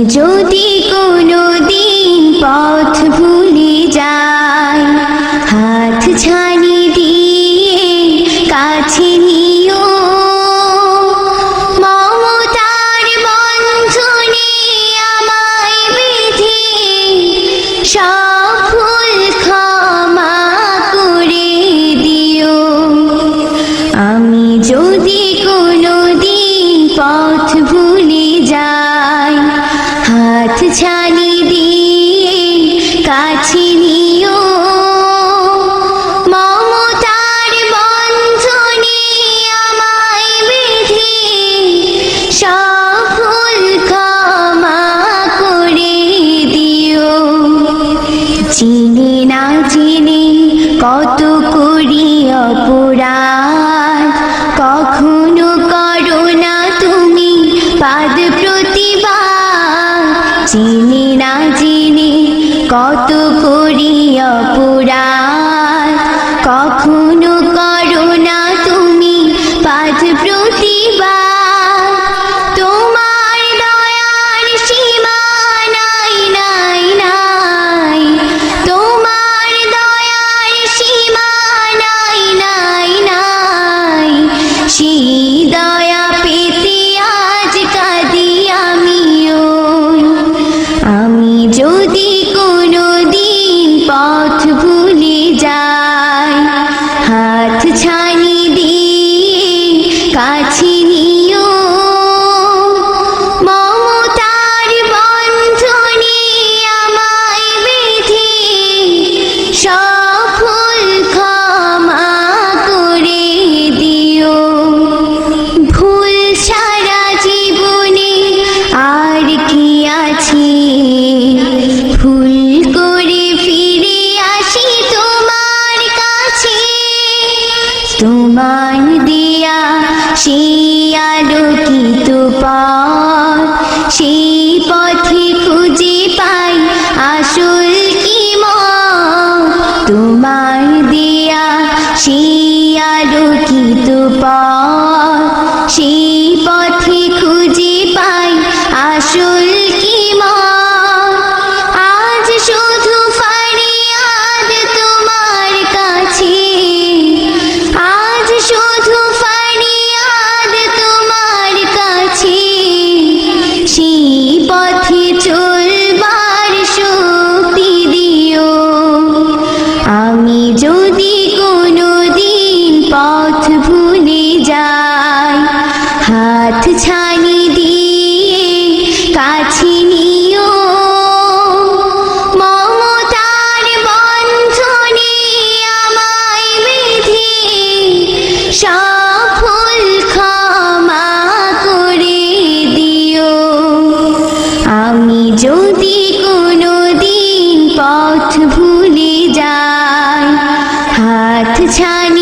যদি কোনো দিন পথ ভুলে যাই, হাত ছানি দিয়ে কাছে নিও, মমতার বন্ধনে আমায় বেঁধে সব ভুল ক্ষমা করে দিও। আমি যদি কোনো দিন পথ ভুলে যাই, হাত ছানি দিয়ে কাছে নিও, মমতার বন্ধনে আমায় বেঁধে সব ভুল ক্ষমা করে দিও। চিনে না চিনে কত করি অপরাধ, কখনো করো না তুমি পাদ প্রতিবাদ। চিনি না চিনি কত করি অপরাধ, কখনো করো না তুমি পাদ প্রতিবাদ। তোমার দয়ার সীমা নাই নাই নাই, তোমার দয়ার সীমা নাই নাই নাই, সেই দয়া পেতে আজ কাঁদি আমিও। আমি যদি কোনো দিন পথ ভুলে যাই, হাত ছানি দিয়ে কাছে নিও, মমতার বন্ধনে আমায় বেঁধে সব ভুল ক্ষমা করে দিও। ভুল সারা জীবনে আর কি আছে, ভুল করে ফিরে আসি তোমার কাছে। তোমার দিয়া সেই আলোকিত পথ, সেই পথে খুঁজে পাই আসল কি মত। তোমার দিয়া সেই আলোকিত পথ, সেই পথে খুঁজে পাই আসল কি মত। আজ শুধু ফরিয়াদ তোমার কাছে, আজ শুধু ফরিয়াদ তোমার কাছে, সেই পথে চলবার শক্তি দিও। আমি যদি কোনো দিন পথ ভুলে যাই, হাত ছানি দিয়ে কাছে নিও, মমতার বন্ধনে আমায় বেঁধে সব ভুল ক্ষমা করে দিও। আমি যদি কোনো দিন পথ ভুলে যাই, হাত ছানি